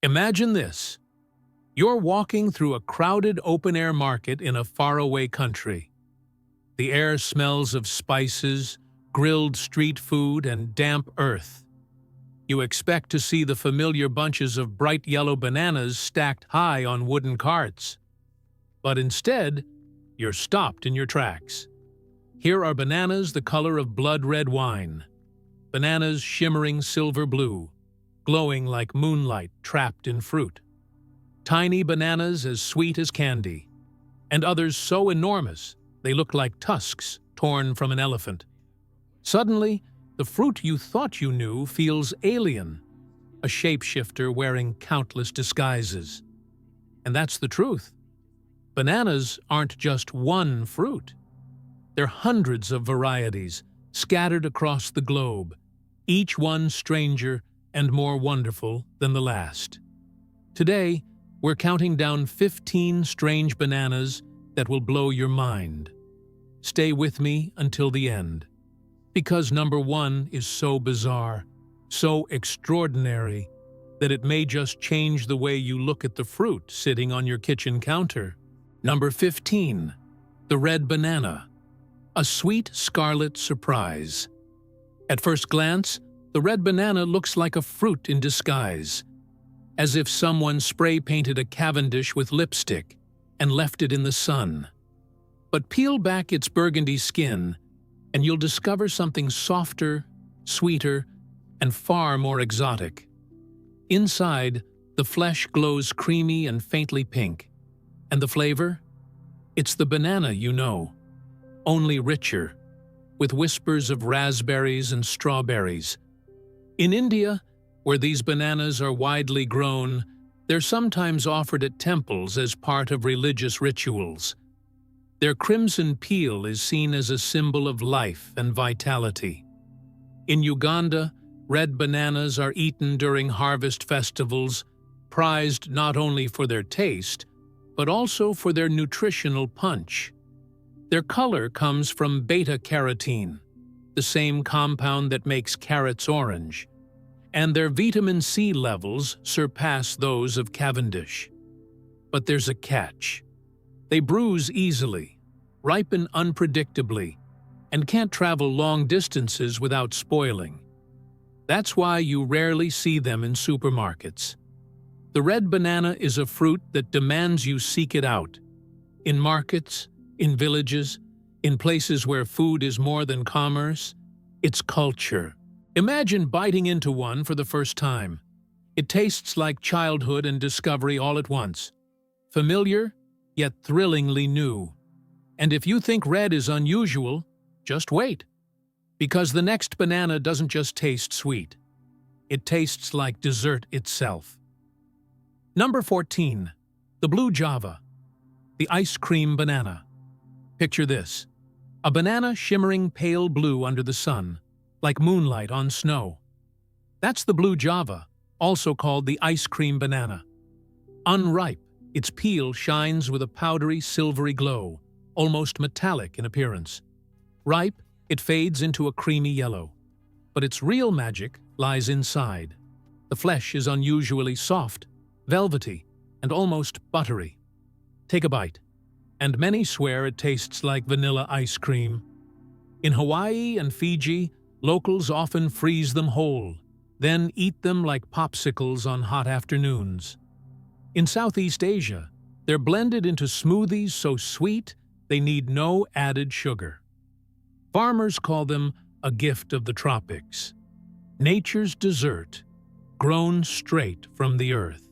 Imagine this. You're walking through a crowded open-air market in a faraway country. The air smells of spices, grilled street food, and damp earth. You expect to see the familiar bunches of bright yellow bananas stacked high on wooden carts. But instead, you're stopped in your tracks. Here are bananas the color of blood-red wine. Bananas shimmering silver blue, glowing like moonlight trapped in fruit. Tiny bananas as sweet as candy, and others so enormous they look like tusks torn from an elephant. Suddenly, the fruit you thought you knew feels alien, a shapeshifter wearing countless disguises. And that's the truth. Bananas aren't just one fruit. They're hundreds of varieties scattered across the globe, each one stranger and more wonderful than the last. Today, we're counting down 15 strange bananas that will blow your mind. Stay with me until the end, because number 1 is so bizarre, so extraordinary, that it may just change the way you look at the fruit sitting on your kitchen counter. Number 15, the red banana, a sweet scarlet surprise. At first glance, the red banana looks like a fruit in disguise, as if someone spray-painted a Cavendish with lipstick and left it in the sun. But peel back its burgundy skin, and you'll discover something softer, sweeter, and far more exotic. Inside, the flesh glows creamy and faintly pink. And the flavor? It's the banana you know, only richer, with whispers of raspberries and strawberries. In India, where these bananas are widely grown, they're sometimes offered at temples as part of religious rituals. Their crimson peel is seen as a symbol of life and vitality. In Uganda, red bananas are eaten during harvest festivals, prized not only for their taste, but also for their nutritional punch. Their color comes from beta-carotene, the same compound that makes carrots orange, and their vitamin C levels surpass those of Cavendish. But there's a catch. They bruise easily, ripen unpredictably, and can't travel long distances without spoiling. That's why you rarely see them in supermarkets. The red banana is a fruit that demands you seek it out. In markets, in villages, in places where food is more than commerce, it's culture. Imagine biting into one for the first time. It tastes like childhood and discovery all at once. Familiar, yet thrillingly new. And if you think red is unusual, just wait. Because the next banana doesn't just taste sweet. It tastes like dessert itself. Number 14, the blue java, the ice cream banana. Picture this, a banana shimmering pale blue under the sun, like moonlight on snow. That's the blue java, also called the ice cream banana. Unripe, its peel shines with a powdery silvery glow, almost metallic in appearance. Ripe, it fades into a creamy yellow. But its real magic lies inside. The flesh is unusually soft, velvety, and almost buttery. Take a bite, and many swear it tastes like vanilla ice cream. In Hawaii and Fiji, locals often freeze them whole, then eat them like popsicles on hot afternoons. In Southeast Asia, they're blended into smoothies so sweet they need no added sugar. Farmers call them a gift of the tropics, nature's dessert, grown straight from the earth.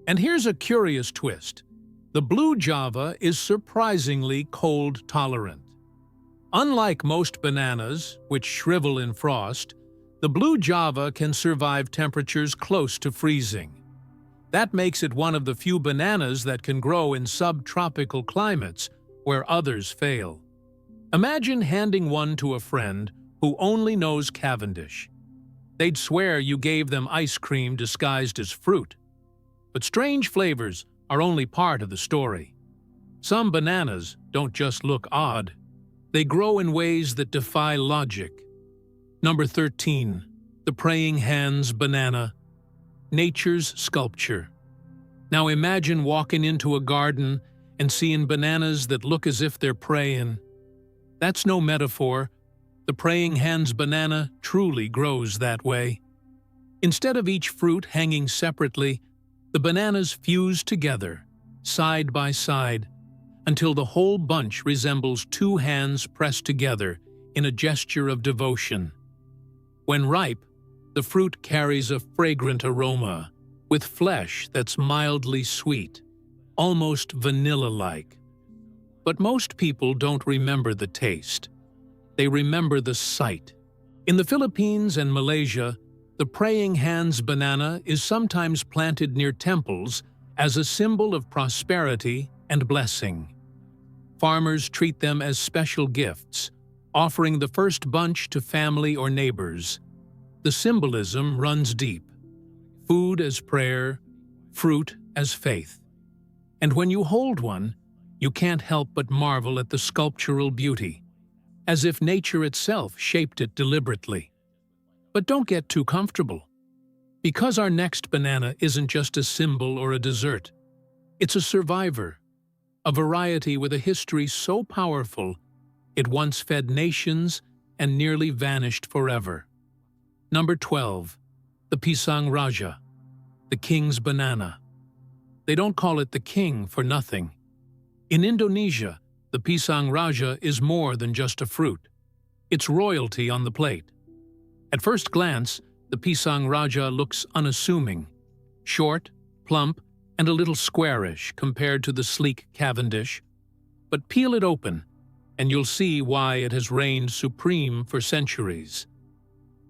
And here's a curious twist. The blue java is surprisingly cold tolerant. Unlike most bananas, which shrivel in frost, the blue java can survive temperatures close to freezing. That makes it one of the few bananas that can grow in subtropical climates where others fail. Imagine handing one to a friend who only knows Cavendish. They'd swear you gave them ice cream disguised as fruit. But strange flavors are only part of the story. Some bananas don't just look odd. They grow in ways that defy logic. Number 13, the praying hands banana. nature's sculpture. Now imagine walking into a garden and seeing bananas that look as if they're praying. That's no metaphor. The praying hands banana truly grows that way. Instead of each fruit hanging separately, the bananas fuse together, side by side, until the whole bunch resembles two hands pressed together in a gesture of devotion. When ripe, the fruit carries a fragrant aroma, with flesh that's mildly sweet, almost vanilla-like. But most people don't remember the taste. They remember the sight. In the Philippines and Malaysia, the praying hands banana is sometimes planted near temples as a symbol of prosperity and blessing. Farmers treat them as special gifts, offering the first bunch to family or neighbors. The symbolism runs deep. Food as prayer, fruit as faith. And when you hold one, you can't help but marvel at the sculptural beauty, as if nature itself shaped it deliberately. But don't get too comfortable. Because our next banana isn't just a symbol or a dessert. It's a survivor, a variety with a history so powerful it once fed nations and nearly vanished forever. Number 12. The Pisang Raja, the king's banana. They don't call it the king for nothing. In Indonesia, the Pisang Raja is more than just a fruit. It's royalty on the plate. At first glance, the Pisang Raja looks unassuming, short, plump, and a little squarish compared to the sleek Cavendish. But peel it open, and you'll see why it has reigned supreme for centuries.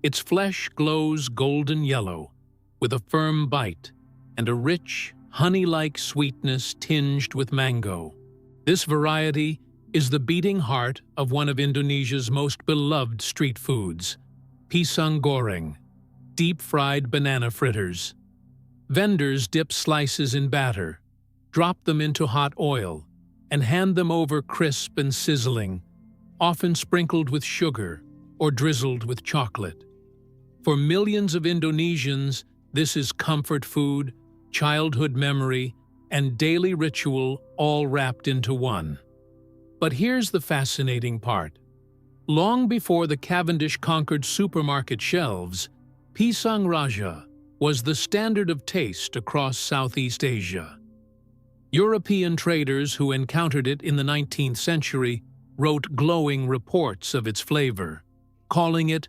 Its flesh glows golden yellow, with a firm bite and a rich, honey-like sweetness tinged with mango. This variety is the beating heart of one of Indonesia's most beloved street foods, pisang goreng, deep-fried banana fritters. Vendors dip slices in batter, drop them into hot oil, and hand them over crisp and sizzling, often sprinkled with sugar or drizzled with chocolate. For millions of Indonesians, this is comfort food, childhood memory, and daily ritual all wrapped into one. But here's the fascinating part. Long before the Cavendish conquered supermarket shelves, Pisang Raja was the standard of taste across Southeast Asia. European traders who encountered it in the 19th century wrote glowing reports of its flavor, calling it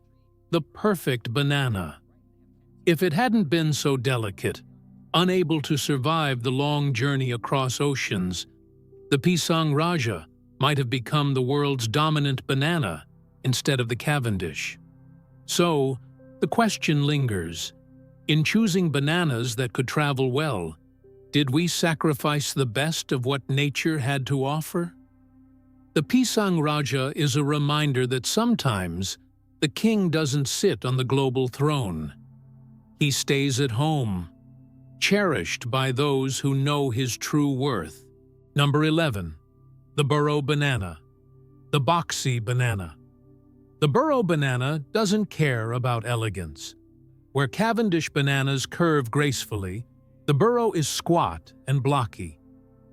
the perfect banana. If it hadn't been so delicate, unable to survive the long journey across oceans, the Pisang Raja might have become the world's dominant banana instead of the Cavendish. So, the question lingers. In choosing bananas that could travel well, did we sacrifice the best of what nature had to offer? The Pisang Raja is a reminder that sometimes the king doesn't sit on the global throne. He stays at home, cherished by those who know his true worth. Number 11. The Burro banana, the boxy banana. The Burro banana doesn't care about elegance. Where Cavendish bananas curve gracefully, the Burro is squat and blocky,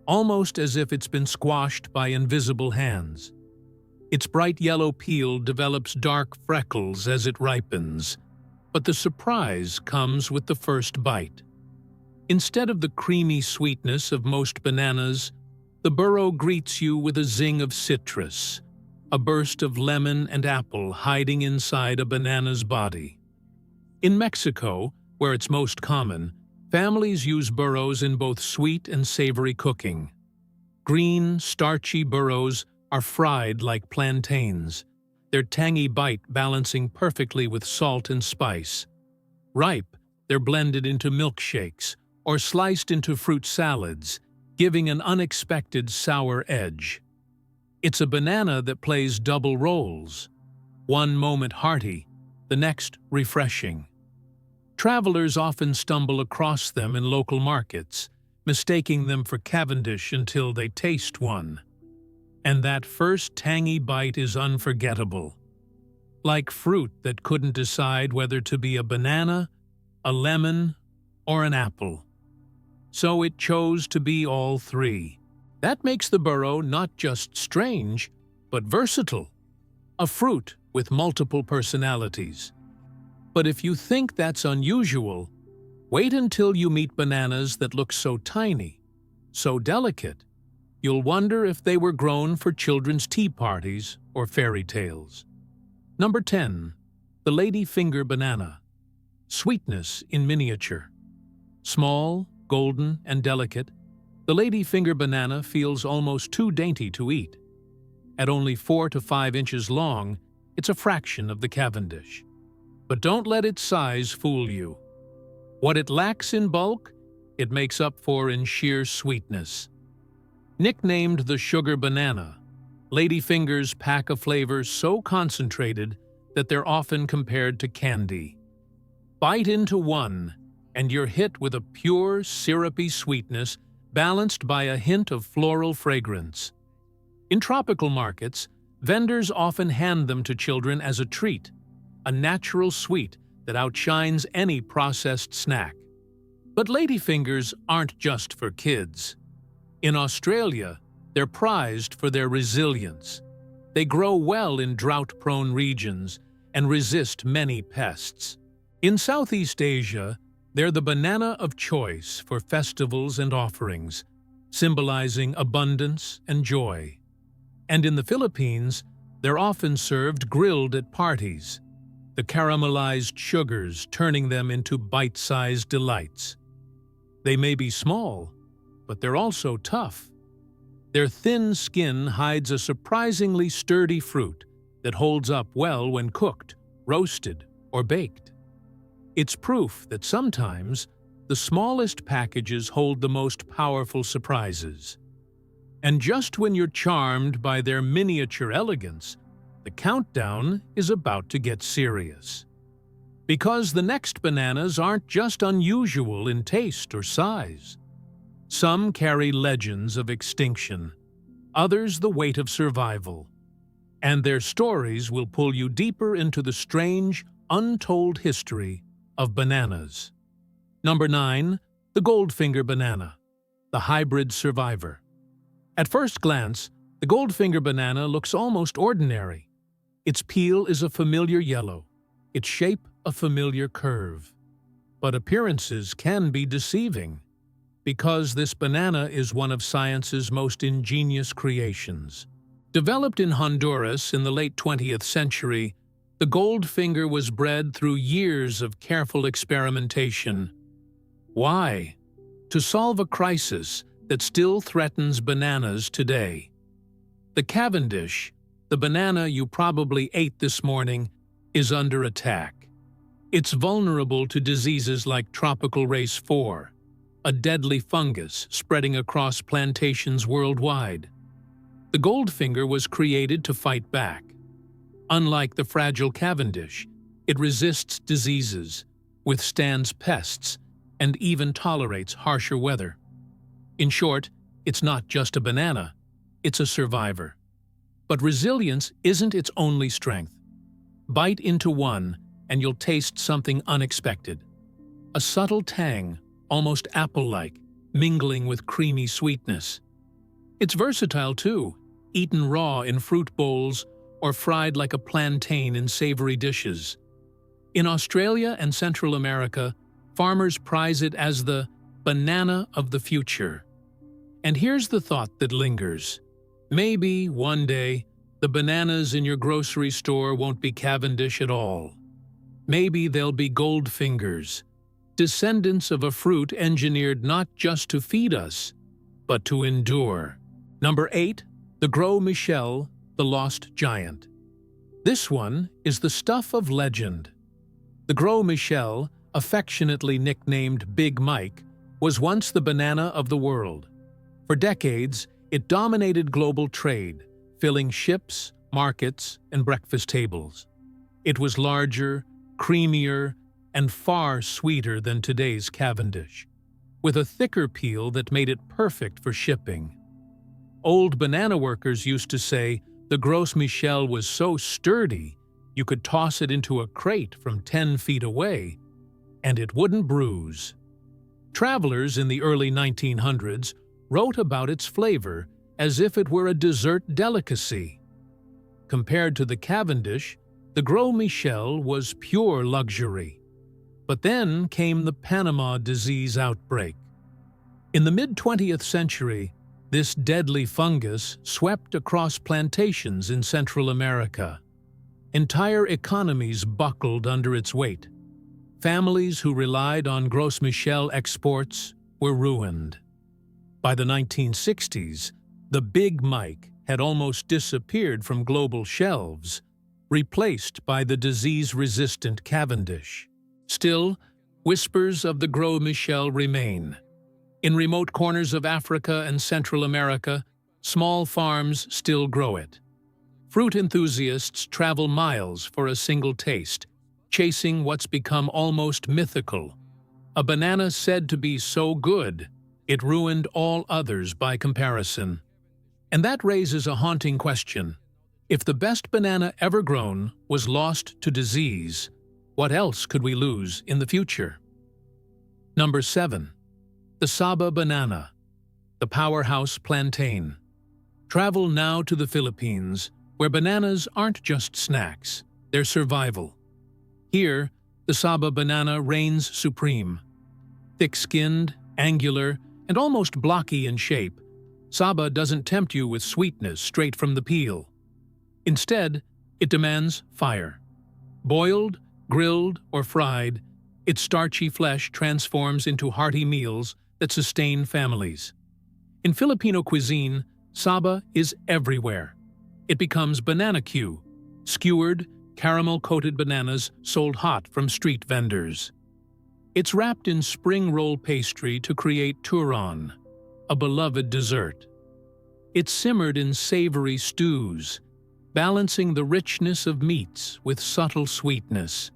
almost as if it's been squashed by invisible hands. Its bright yellow peel develops dark freckles as it ripens, but the surprise comes with the first bite. Instead of the creamy sweetness of most bananas, the Burro greets you with a zing of citrus, a burst of lemon and apple hiding inside a banana's body. In Mexico, where it's most common, families use burros in both sweet and savory cooking. Green, starchy burros are fried like plantains, their tangy bite balancing perfectly with salt and spice. Ripe, they're blended into milkshakes or sliced into fruit salads, giving an unexpected sour edge. It's a banana that plays double roles, one moment hearty, the next refreshing. Travelers often stumble across them in local markets, mistaking them for Cavendish until they taste one. And that first tangy bite is unforgettable. Like fruit that couldn't decide whether to be a banana, a lemon, or an apple. So it chose to be all three. That makes the burro not just strange, but versatile. A fruit with multiple personalities. But if you think that's unusual, wait until you meet bananas that look so tiny, so delicate, you'll wonder if they were grown for children's tea parties or fairy tales. Number 10. The ladyfinger banana. Sweetness in miniature. Small, golden, and delicate, the ladyfinger banana feels almost too dainty to eat. At only 4 to 5 inches long, it's a fraction of the Cavendish. But don't let its size fool you. What it lacks in bulk, it makes up for in sheer sweetness. Nicknamed the sugar banana, ladyfingers pack a flavor so concentrated that they're often compared to candy. Bite into one, and you're hit with a pure, syrupy sweetness balanced by a hint of floral fragrance. In tropical markets, vendors often hand them to children as a treat, a natural sweet that outshines any processed snack. But ladyfingers aren't just for kids. In Australia, they're prized for their resilience. They grow well in drought-prone regions and resist many pests. In Southeast Asia, they're the banana of choice for festivals and offerings, symbolizing abundance and joy. And in the Philippines, they're often served grilled at parties, the caramelized sugars turning them into bite-sized delights. They may be small, but they're also tough. Their thin skin hides a surprisingly sturdy fruit that holds up well when cooked, roasted, or baked. It's proof that sometimes the smallest packages hold the most powerful surprises. And just when you're charmed by their miniature elegance, the countdown is about to get serious. Because the next bananas aren't just unusual in taste or size. Some carry legends of extinction, others the weight of survival. And their stories will pull you deeper into the strange, untold history of bananas. Number 9. The Goldfinger banana, the hybrid survivor. At first glance, the Goldfinger banana looks almost ordinary. Its peel is a familiar yellow, its shape a familiar curve. But appearances can be deceiving, because this banana is one of science's most ingenious creations. Developed in Honduras in the late 20th century, the Goldfinger was bred through years of careful experimentation. Why? To solve a crisis that still threatens bananas today. The Cavendish, the banana you probably ate this morning, is under attack. It's vulnerable to diseases like tropical race 4, a deadly fungus spreading across plantations worldwide. The Goldfinger was created to fight back. Unlike the fragile Cavendish, it resists diseases, withstands pests, and even tolerates harsher weather. In short, it's not just a banana, it's a survivor. But resilience isn't its only strength. Bite into one, and you'll taste something unexpected. A subtle tang, almost apple-like, mingling with creamy sweetness. It's versatile too, eaten raw in fruit bowls or fried like a plantain in savory dishes. In Australia and Central America, farmers prize it as the banana of the future. And here's the thought that lingers. Maybe, one day, the bananas in your grocery store won't be Cavendish at all. Maybe they'll be Goldfingers, descendants of a fruit engineered not just to feed us, but to endure. Number 8. The Gros Michel, the Lost Giant. This one is the stuff of legend. The Gros Michel, affectionately nicknamed Big Mike, was once the banana of the world. For decades, it dominated global trade, filling ships, markets, and breakfast tables. It was larger, creamier, and far sweeter than today's Cavendish, with a thicker peel that made it perfect for shipping. Old banana workers used to say the Gros Michel was so sturdy you could toss it into a crate from 10 feet away, and it wouldn't bruise. Travelers in the early 1900s wrote about its flavor as if it were a dessert delicacy. Compared to the Cavendish, the Gros Michel was pure luxury. But then came the Panama disease outbreak. In the mid-20th century, this deadly fungus swept across plantations in Central America. Entire economies buckled under its weight. Families who relied on Gros Michel exports were ruined. By the 1960s, the Big Mike had almost disappeared from global shelves, replaced by the disease-resistant Cavendish. Still, whispers of the Gros Michel remain. In remote corners of Africa and Central America, small farms still grow it. Fruit enthusiasts travel miles for a single taste, chasing what's become almost mythical. A banana said to be so good, it ruined all others by comparison. And that raises a haunting question. If the best banana ever grown was lost to disease, what else could we lose in the future? Number 7. The Saba banana, the powerhouse plantain. Travel now to the Philippines, where bananas aren't just snacks, they're survival. Here, the Saba banana reigns supreme. Thick-skinned, angular, and almost blocky in shape, Saba doesn't tempt you with sweetness straight from the peel. Instead, it demands fire. Boiled, grilled, or fried, its starchy flesh transforms into hearty meals that sustain families. In Filipino cuisine, Saba is everywhere. It becomes banana Q, skewered, caramel-coated bananas sold hot from street vendors. It's wrapped in spring roll pastry to create turon, a beloved dessert. It's simmered in savory stews, balancing the richness of meats with subtle sweetness.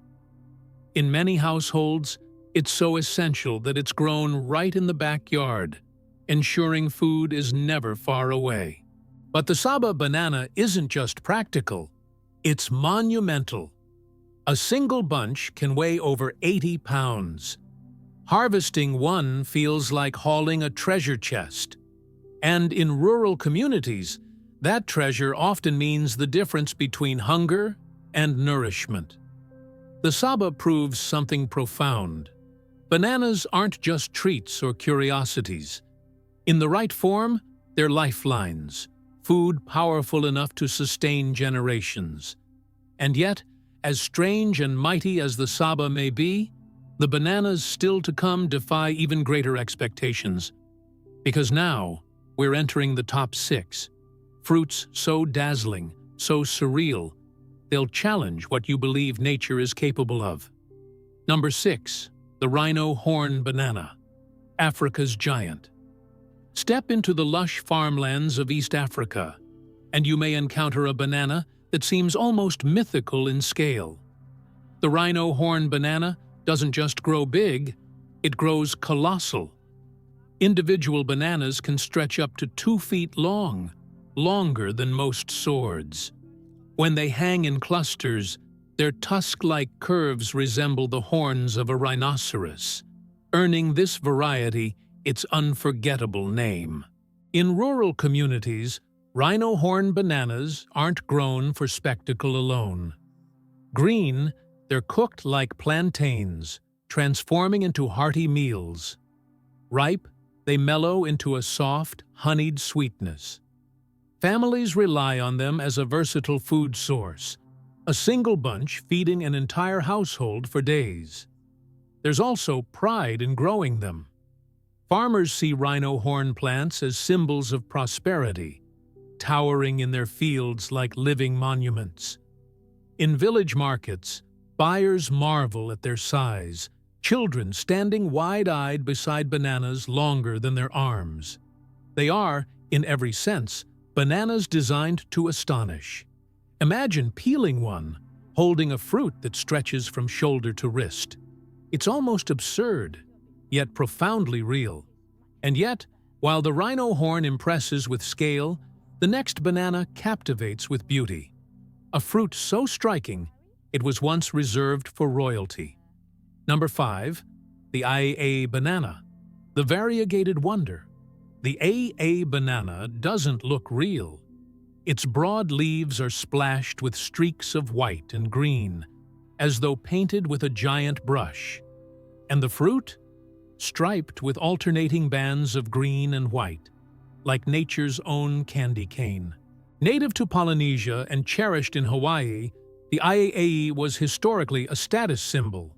In many households, it's so essential that it's grown right in the backyard, ensuring food is never far away. But the Saba banana isn't just practical, it's monumental. A single bunch can weigh over 80 pounds. Harvesting one feels like hauling a treasure chest. And in rural communities, that treasure often means the difference between hunger and nourishment. The Saba proves something profound. Bananas aren't just treats or curiosities. In the right form, they're lifelines, food powerful enough to sustain generations. And yet, as strange and mighty as the Saba may be, the bananas still to come defy even greater expectations. Because now, we're entering the top 6. Fruits so dazzling, so surreal, they'll challenge what you believe nature is capable of. Number 6. The Rhino Horn banana, Africa's giant. Step into the lush farmlands of East Africa, and you may encounter a banana that seems almost mythical in scale. The Rhino Horn banana doesn't just grow big, it grows colossal. Individual bananas can stretch up to 2 feet long, longer than most swords. When they hang in clusters, their tusk-like curves resemble the horns of a rhinoceros, earning this variety its unforgettable name. In rural communities, Rhino Horn bananas aren't grown for spectacle alone. Green, they're cooked like plantains, transforming into hearty meals. Ripe, they mellow into a soft, honeyed sweetness. Families rely on them as a versatile food source, a single bunch feeding an entire household for days. There's also pride in growing them. Farmers see Rhino Horn plants as symbols of prosperity, towering in their fields like living monuments. In village markets, buyers marvel at their size, children standing wide-eyed beside bananas longer than their arms. They are, in every sense, bananas designed to astonish. Imagine peeling one, holding a fruit that stretches from shoulder to wrist. It's almost absurd, yet profoundly real. And yet, while the Rhino Horn impresses with scale, the next banana captivates with beauty. A fruit so striking, it was once reserved for royalty. Number 5. The IA banana, The variegated wonder. The AA banana doesn't look real. Its broad leaves are splashed with streaks of white and green, as though painted with a giant brush. And the fruit? Striped with alternating bands of green and white, like nature's own candy cane. Native to Polynesia and cherished in Hawaii, the IAA was historically a status symbol.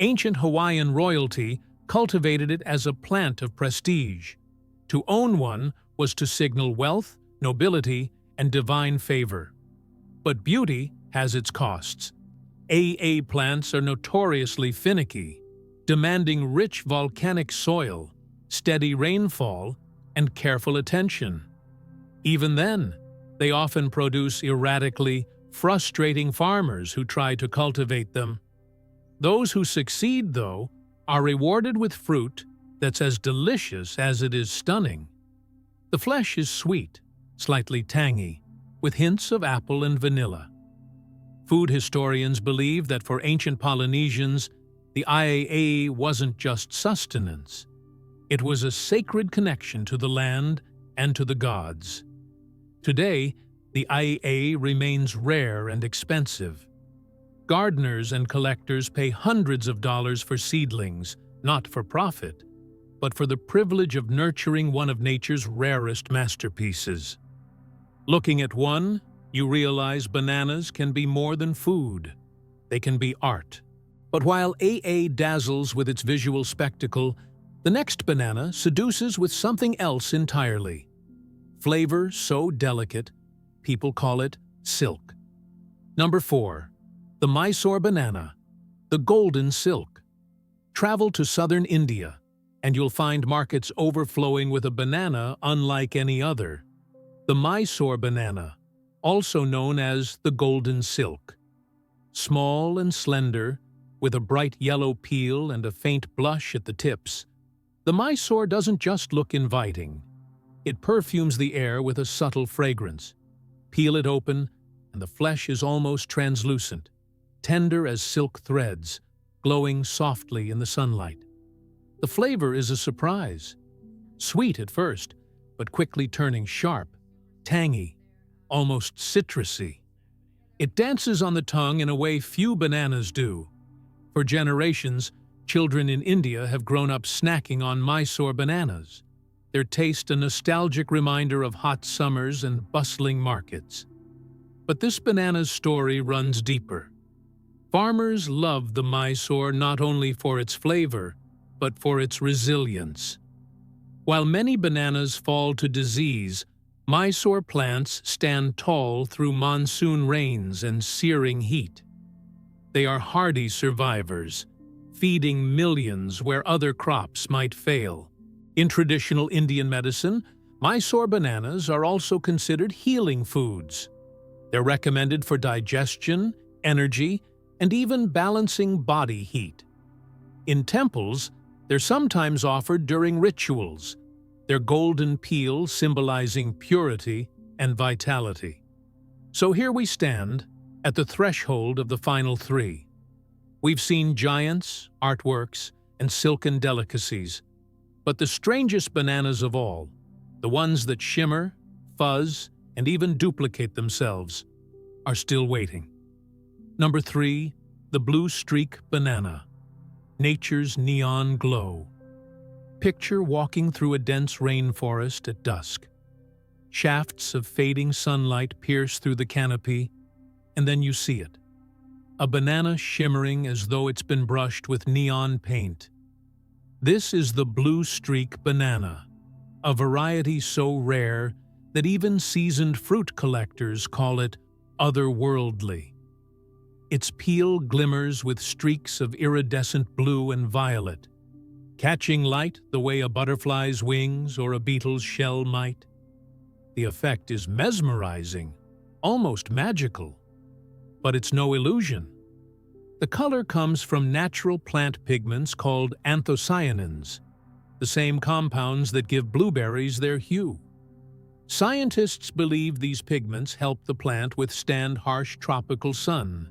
Ancient Hawaiian royalty cultivated it as a plant of prestige. To own one was to signal wealth, nobility, and divine favor. But beauty has its costs. AA plants are notoriously finicky, demanding rich volcanic soil, steady rainfall, and careful attention. Even then, they often produce erratically, frustrating farmers who try to cultivate them. Those who succeed, though, are rewarded with fruit that's as delicious as it is stunning. The flesh is sweet, slightly tangy, with hints of apple and vanilla. Food historians believe that for ancient Polynesians, the IAA wasn't just sustenance. It was a sacred connection to the land and to the gods. Today, the IAA remains rare and expensive. Gardeners and collectors pay hundreds of dollars for seedlings, not for profit, but for the privilege of nurturing one of nature's rarest masterpieces. Looking at one, you realize bananas can be more than food. They can be art. But while AA dazzles with its visual spectacle, the next banana seduces with something else entirely. Flavor so delicate, people call it silk. Number 4. The Mysore banana, the golden silk. Travel to southern India, and you'll find markets overflowing with a banana unlike any other. The Mysore banana, also known as the golden silk. Small and slender, with a bright yellow peel and a faint blush at the tips, the Mysore doesn't just look inviting. It perfumes the air with a subtle fragrance. Peel it open, and the flesh is almost translucent, tender as silk threads, glowing softly in the sunlight. The flavor is a surprise. Sweet at first, but quickly turning sharp, tangy, almost citrusy. It dances on the tongue in a way few bananas do. For generations, children in India have grown up snacking on Mysore bananas, their taste a nostalgic reminder of hot summers and bustling markets. But this banana's story runs deeper. Farmers love the Mysore not only for its flavor, but for its resilience. While many bananas fall to disease, Mysore plants stand tall through monsoon rains and searing heat. They are hardy survivors, feeding millions where other crops might fail. In traditional Indian medicine, Mysore bananas are also considered healing foods. They're recommended for digestion, energy, and even balancing body heat. In temples, they're sometimes offered during rituals, their golden peel symbolizing purity and vitality. So here we stand, at the threshold of the final 3. We've seen giants, artworks, and silken delicacies, but the strangest bananas of all, the ones that shimmer, fuzz, and even duplicate themselves, are still waiting. Number 3, the blue streak banana, nature's neon glow. Picture walking through a dense rainforest at dusk. Shafts of fading sunlight pierce through the canopy, and then you see it. A banana shimmering as though it's been brushed with neon paint. This is the blue streak banana, a variety so rare that even seasoned fruit collectors call it otherworldly. Its peel glimmers with streaks of iridescent blue and violet, catching light the way a butterfly's wings or a beetle's shell might. The effect is mesmerizing, almost magical. But it's no illusion. The color comes from natural plant pigments called anthocyanins, the same compounds that give blueberries their hue. Scientists believe these pigments help the plant withstand harsh tropical sun,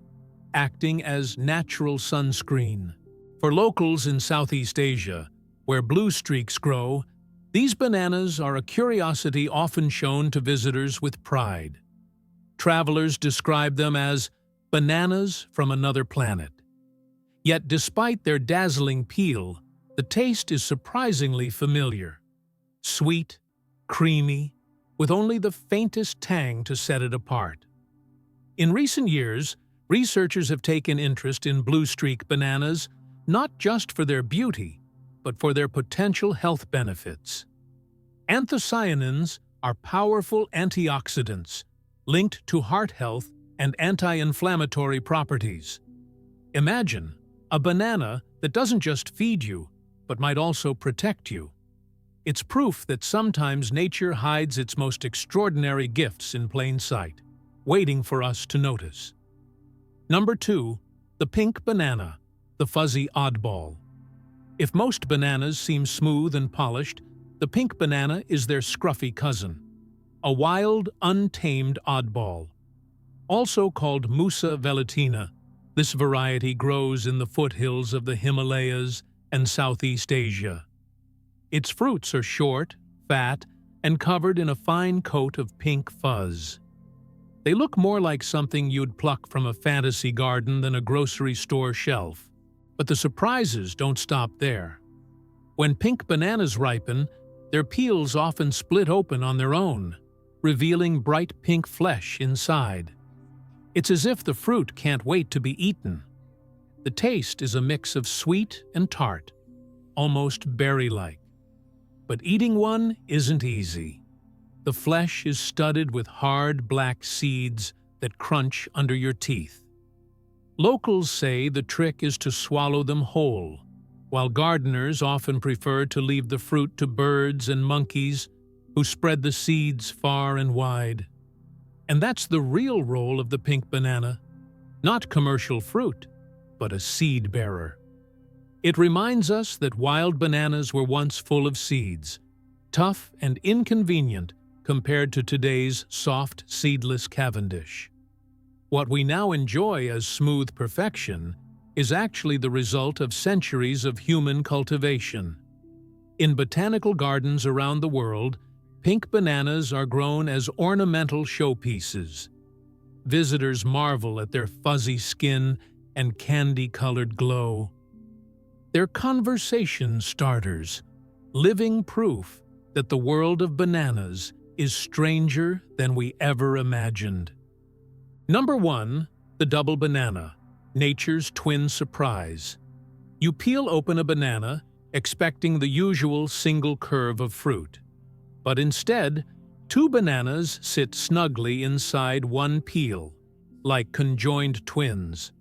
acting as natural sunscreen. For locals in Southeast Asia, where blue streaks grow, these bananas are a curiosity often shown to visitors with pride. Travelers describe them as bananas from another planet. Yet despite their dazzling peel, the taste is surprisingly familiar. Sweet, creamy, with only the faintest tang to set it apart. In recent years, researchers have taken interest in blue streak bananas not just for their beauty, but for their potential health benefits. Anthocyanins are powerful antioxidants linked to heart health and anti-inflammatory properties. Imagine a banana that doesn't just feed you, but might also protect you. It's proof that sometimes nature hides its most extraordinary gifts in plain sight, waiting for us to notice. Number 2, the pink banana, the fuzzy oddball. If most bananas seem smooth and polished, the pink banana is their scruffy cousin, a wild, untamed oddball. Also called Musa velutina, this variety grows in the foothills of the Himalayas and Southeast Asia. Its fruits are short, fat, and covered in a fine coat of pink fuzz. They look more like something you'd pluck from a fantasy garden than a grocery store shelf. But the surprises don't stop there. When pink bananas ripen, their peels often split open on their own, revealing bright pink flesh inside. It's as if the fruit can't wait to be eaten. The taste is a mix of sweet and tart, almost berry-like. But eating one isn't easy. The flesh is studded with hard black seeds that crunch under your teeth. Locals say the trick is to swallow them whole, while gardeners often prefer to leave the fruit to birds and monkeys who spread the seeds far and wide. And that's the real role of the pink banana, not commercial fruit, but a seed bearer. It reminds us that wild bananas were once full of seeds, tough and inconvenient compared to today's soft, seedless Cavendish. What we now enjoy as smooth perfection is actually the result of centuries of human cultivation. In botanical gardens around the world, pink bananas are grown as ornamental showpieces. Visitors marvel at their fuzzy skin and candy-colored glow. They're conversation starters, living proof that the world of bananas is stranger than we ever imagined. Number 1, the double banana, nature's twin surprise. You peel open a banana, expecting the usual single curve of fruit. But instead, 2 bananas sit snugly inside one peel, like conjoined twins.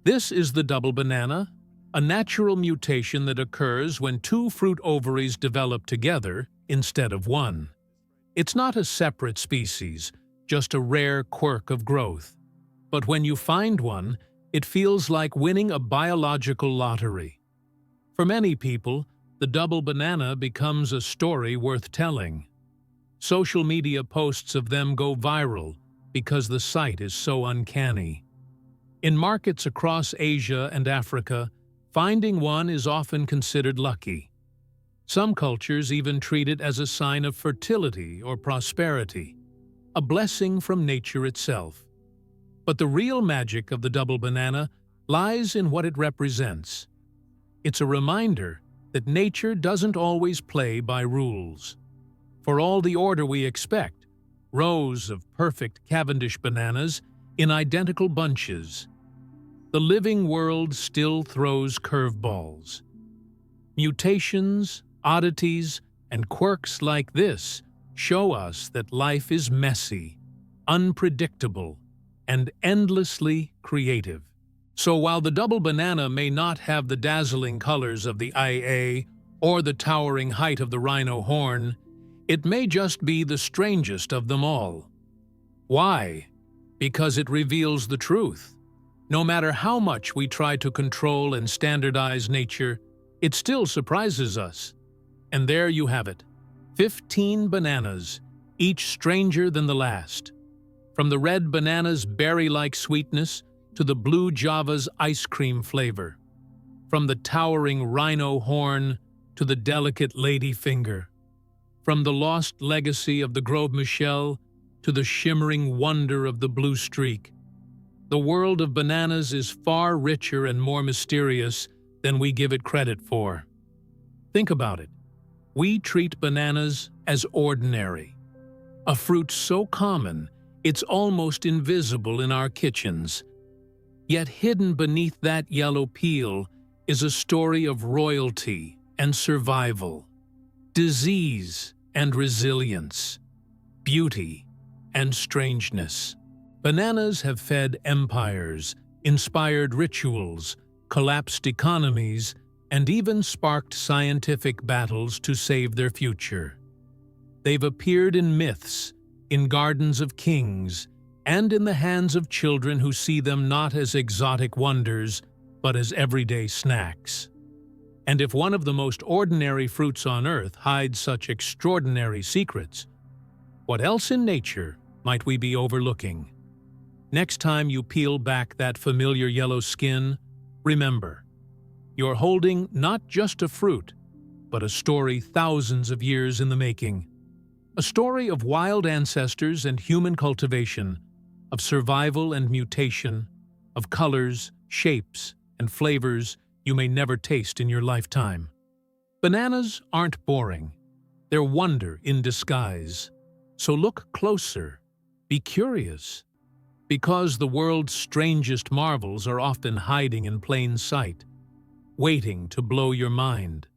This is the double banana, a natural mutation that occurs when 2 fruit ovaries develop together instead of one. It's not a separate species, just a rare quirk of growth. But when you find one, it feels like winning a biological lottery. For many people, the double banana becomes a story worth telling. Social media posts of them go viral because the sight is so uncanny. In markets across Asia and Africa, finding one is often considered lucky. Some cultures even treat it as a sign of fertility or prosperity, a blessing from nature itself. But the real magic of the double banana lies in what it represents. It's a reminder that nature doesn't always play by rules. For all the order we expect, rows of perfect Cavendish bananas in identical bunches, the living world still throws curveballs. Mutations, oddities, and quirks like this show us that life is messy, unpredictable, and endlessly creative. So while the double banana may not have the dazzling colors of the IA or the towering height of the Rhino Horn, it may just be the strangest of them all. Why? Because it reveals the truth. No matter how much we try to control and standardize nature, it still surprises us. And there you have it, 15 bananas, each stranger than the last. From the red banana's berry-like sweetness to the blue Java's ice cream flavor. From the towering Rhino Horn to the delicate lady finger, from the lost legacy of the Gros Michel to the shimmering wonder of the blue streak. The world of bananas is far richer and more mysterious than we give it credit for. Think about it. We treat bananas as ordinary, a fruit so common it's almost invisible in our kitchens. Yet hidden beneath that yellow peel is a story of royalty and survival, disease and resilience, beauty and strangeness. Bananas have fed empires, inspired rituals, collapsed economies, and even sparked scientific battles to save their future. They've appeared in myths, in gardens of kings, and in the hands of children who see them not as exotic wonders, but as everyday snacks. And if one of the most ordinary fruits on earth hides such extraordinary secrets, what else in nature might we be overlooking? Next time you peel back that familiar yellow skin, remember, you're holding not just a fruit, but a story thousands of years in the making. A story of wild ancestors and human cultivation, of survival and mutation, of colors, shapes, and flavors you may never taste in your lifetime. Bananas aren't boring. They're wonder in disguise. So look closer. Be curious. Because the world's strangest marvels are often hiding in plain sight, waiting to blow your mind.